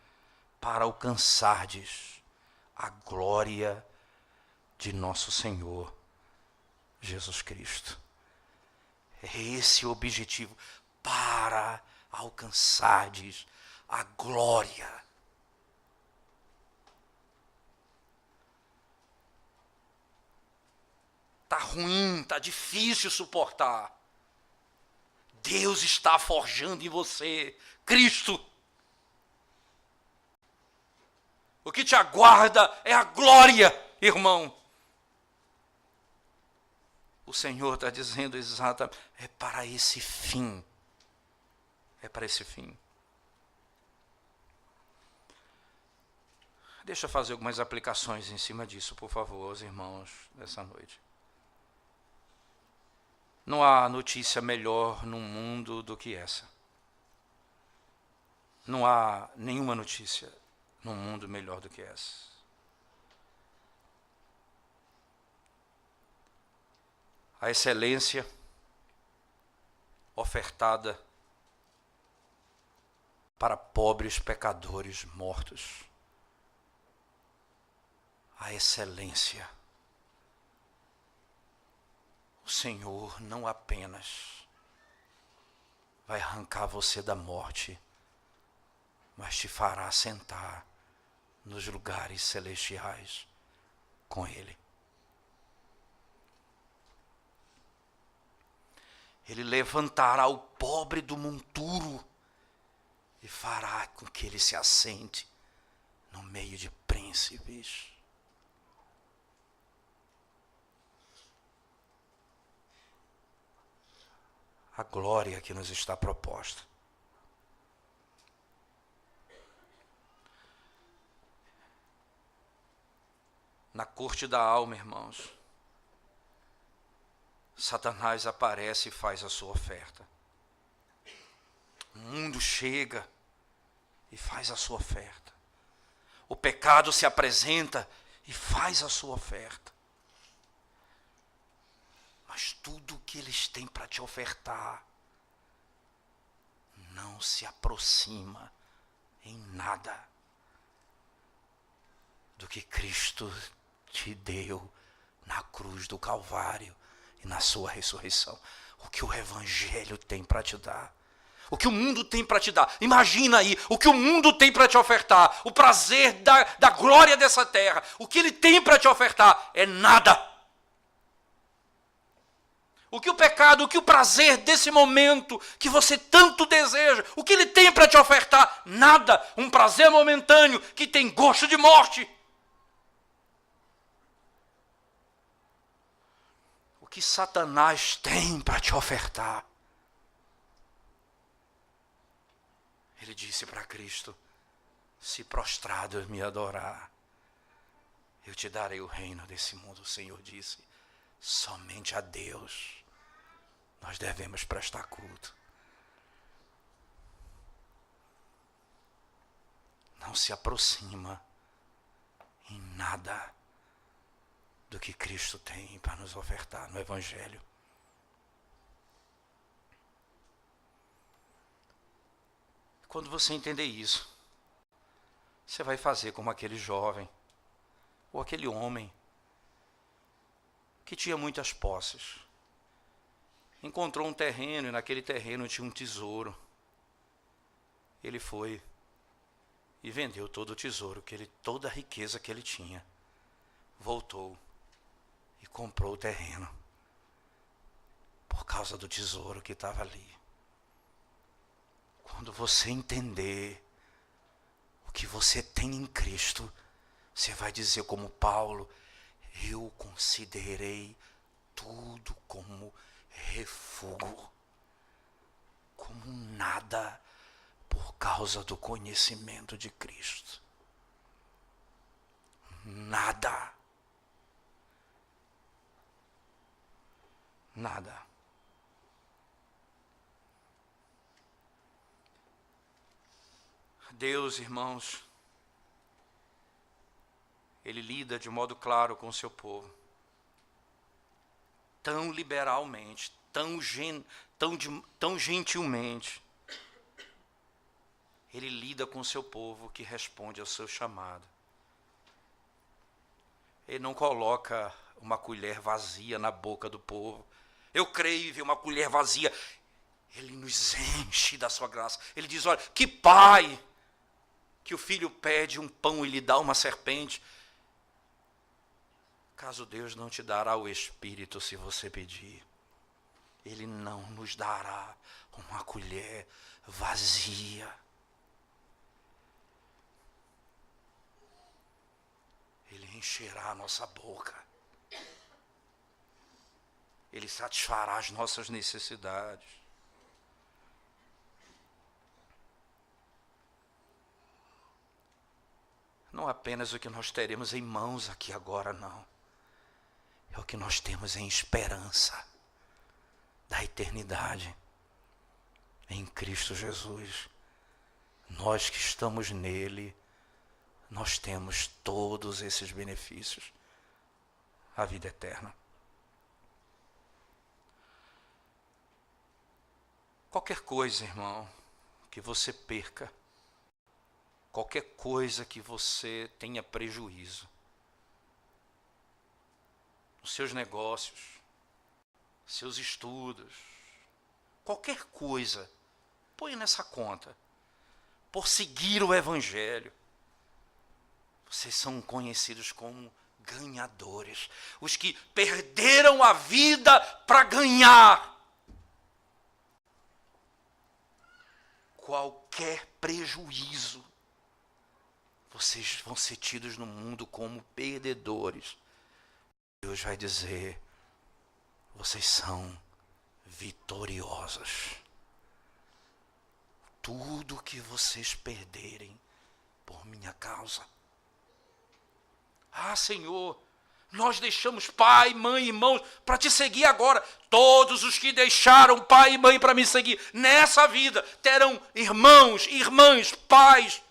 para alcançardes a glória de nosso Senhor Jesus Cristo. É esse o objetivo, para alcançardes a glória. Tá ruim, tá difícil suportar. Deus está forjando em você Cristo. O que te aguarda é a glória, irmão. O Senhor está dizendo exatamente, é para esse fim. É para esse fim. Deixa eu fazer algumas aplicações em cima disso, por favor, os irmãos, nessa noite. Não há notícia melhor no mundo do que essa. Não há nenhuma notícia no mundo melhor do que essa. A excelência ofertada para pobres pecadores mortos. A excelência. O Senhor não apenas vai arrancar você da morte, mas te fará sentar nos lugares celestiais com Ele. Ele levantará o pobre do monturo e fará com que ele se assente no meio de príncipes. A glória que nos está proposta. Na corte da alma, irmãos, Satanás aparece e faz a sua oferta. O mundo chega e faz a sua oferta. O pecado se apresenta e faz a sua oferta. Mas tudo que eles têm para te ofertar não se aproxima em nada do que Cristo te deu na cruz do Calvário e na sua ressurreição. O que o Evangelho tem para te dar. O que o mundo tem para te dar. Imagina aí, o que o mundo tem para te ofertar. O prazer da glória dessa terra. O que ele tem para te ofertar é nada. O que o pecado, o que o prazer desse momento que você tanto deseja, o que ele tem para te ofertar? Nada. Um prazer momentâneo que tem gosto de morte. O que Satanás tem para te ofertar? Ele disse para Cristo: se prostrado me adorar, eu te darei o reino desse mundo. O Senhor disse: somente a Deus nós devemos prestar culto. Não se aproxima em nada do que Cristo tem para nos ofertar no Evangelho. Quando você entender isso, você vai fazer como aquele jovem, ou aquele homem, que tinha muitas posses. Encontrou um terreno, e naquele terreno tinha um tesouro. Ele foi e vendeu todo o tesouro, toda a riqueza que ele tinha. Voltou e comprou o terreno, por causa do tesouro que estava ali. Quando você entender o que você tem em Cristo, você vai dizer como Paulo: eu considerei tudo como refúgio, como nada, por causa do conhecimento de Cristo. Nada. Nada. Deus, irmãos, Ele lida de modo claro com o seu povo. Tão liberalmente, tão gentilmente. Ele lida com o seu povo que responde ao seu chamado. Ele não coloca uma colher vazia na boca do povo. Eu creio em ver uma colher vazia. Ele nos enche da sua graça. Ele diz: olha, que pai que o filho pede um pão e lhe dá uma serpente. Caso Deus não te dará o Espírito se você pedir, Ele não nos dará uma colher vazia. Ele encherá a nossa boca. Ele satisfará as nossas necessidades. Não apenas o que nós teremos em mãos aqui agora, não. É o que nós temos em esperança da eternidade em Cristo Jesus. Nós que estamos nele, nós temos todos esses benefícios, a vida eterna. Qualquer coisa, irmão, que você perca, qualquer coisa que você tenha prejuízo, os seus negócios, seus estudos, qualquer coisa, põe nessa conta, por seguir o Evangelho. Vocês são conhecidos como ganhadores, os que perderam a vida para ganhar. Qualquer prejuízo, vocês vão ser tidos no mundo como perdedores. Deus vai dizer: vocês são vitoriosos. Tudo que vocês perderem por minha causa. Ah, Senhor, nós deixamos pai, mãe, irmãos para te seguir agora. Todos os que deixaram pai e mãe para me seguir nessa vida terão irmãos, irmãs, pais,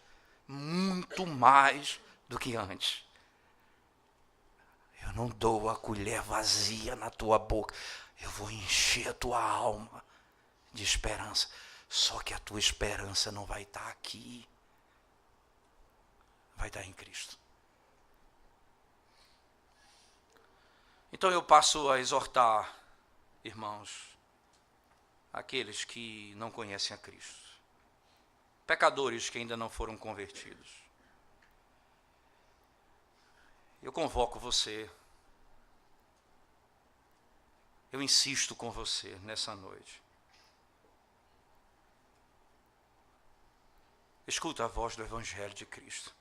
muito mais do que antes. Eu não dou a colher vazia na tua boca. Eu vou encher a tua alma de esperança. Só que a tua esperança não vai estar aqui. Vai estar em Cristo. Então eu passo a exortar, irmãos, aqueles que não conhecem a Cristo. Pecadores que ainda não foram convertidos. Eu convoco você. Eu insisto com você nessa noite. Escuta a voz do Evangelho de Cristo.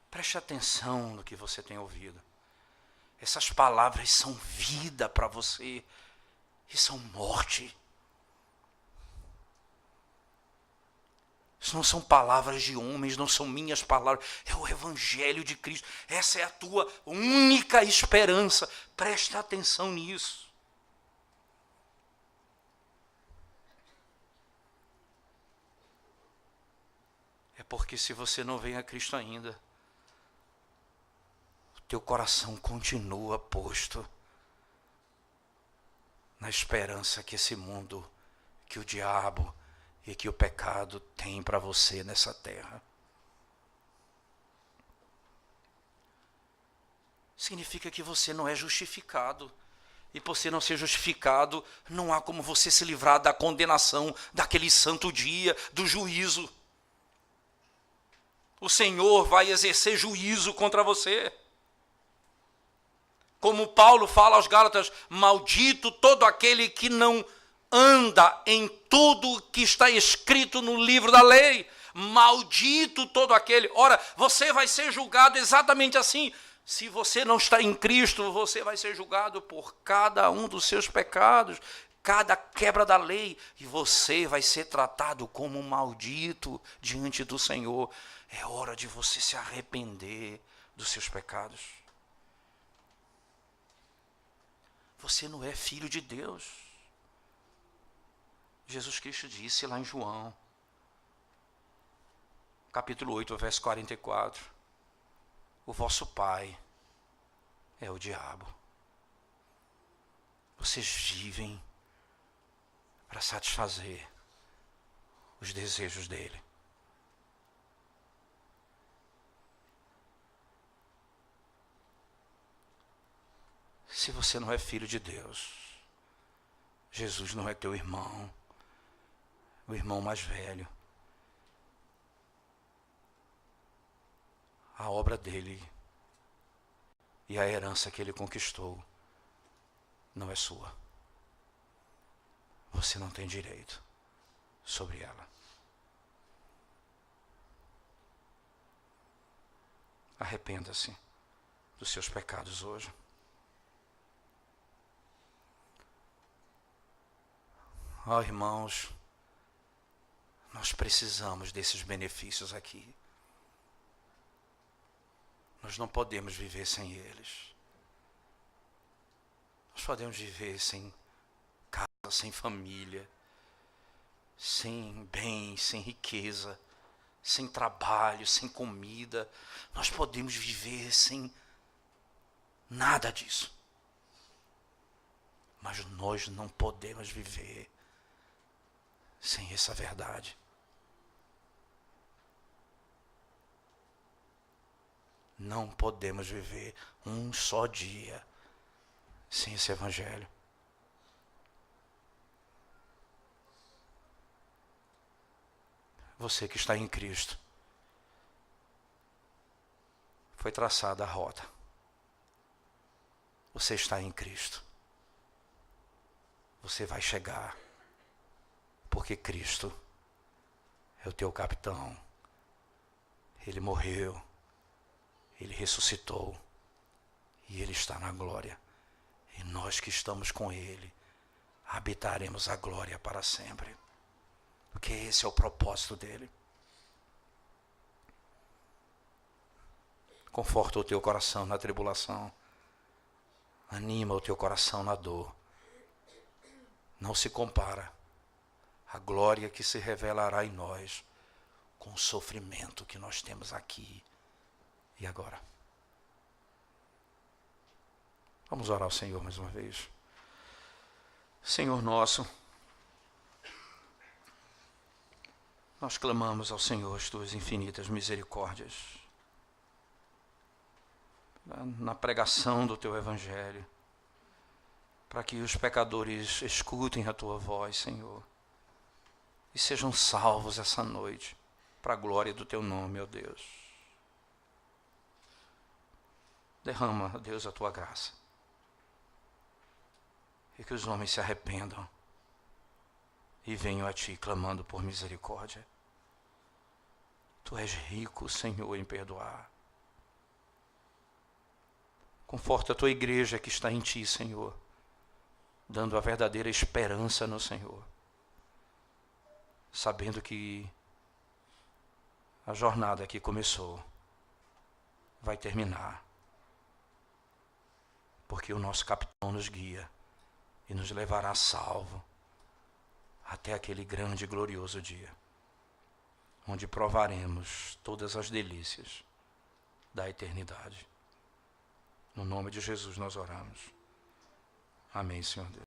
Preste atenção no que você tem ouvido. Essas palavras são vida para você e são morte. Isso não são palavras de homens, não são minhas palavras. É o Evangelho de Cristo. Essa é a tua única esperança. Preste atenção nisso. É porque se você não vem a Cristo ainda, o teu coração continua posto na esperança que esse mundo, que o diabo e que o pecado tem para você nessa terra. Significa que você não é justificado. E por você não ser justificado, não há como você se livrar da condenação daquele santo dia, do juízo. O Senhor vai exercer juízo contra você. Como Paulo fala aos Gálatas, maldito todo aquele que não anda em tudo que está escrito no livro da lei. Maldito todo aquele. Ora, você vai ser julgado exatamente assim. Se você não está em Cristo, você vai ser julgado por cada um dos seus pecados, cada quebra da lei, e você vai ser tratado como um maldito diante do Senhor. É hora de você se arrepender dos seus pecados. Você não é filho de Deus. Jesus Cristo disse lá em João, capítulo 8, verso 44, o vosso pai é o diabo. Vocês vivem para satisfazer os desejos dele. Se você não é filho de Deus, Jesus não é teu irmão, o irmão mais velho. A obra dele e a herança que ele conquistou não é sua. Você não tem direito sobre ela. Arrependa-se dos seus pecados hoje. Ó, irmãos, nós precisamos desses benefícios aqui. Nós não podemos viver sem eles. Nós podemos viver sem casa, sem família, sem bens, sem riqueza, sem trabalho, sem comida. Nós podemos viver sem nada disso. Mas nós não podemos viver sem essa verdade. Não podemos viver um só dia sem esse Evangelho. Você que está em Cristo, foi traçada a rota. Você está em Cristo. Você vai chegar. Porque Cristo é o teu capitão. Ele morreu. Ele ressuscitou. E Ele está na glória. E nós que estamos com Ele, habitaremos a glória para sempre. Porque esse é o propósito dEle. Conforta o teu coração na tribulação. Anima o teu coração na dor. Não se compara a glória que se revelará em nós com o sofrimento que nós temos aqui e agora. Vamos orar ao Senhor mais uma vez. Senhor nosso, nós clamamos ao Senhor as tuas infinitas misericórdias na pregação do teu Evangelho, para que os pecadores escutem a tua voz, Senhor, e sejam salvos essa noite, para a glória do teu nome, ó Deus. Derrama, ó Deus, a tua graça, e que os homens se arrependam e venham a ti clamando por misericórdia. Tu és rico, Senhor, em perdoar. Conforta a tua igreja que está em ti, Senhor, dando a verdadeira esperança no Senhor, sabendo que a jornada que começou vai terminar. Porque o nosso capitão nos guia e nos levará salvo até aquele grande e glorioso dia, onde provaremos todas as delícias da eternidade. No nome de Jesus nós oramos. Amém, Senhor Deus.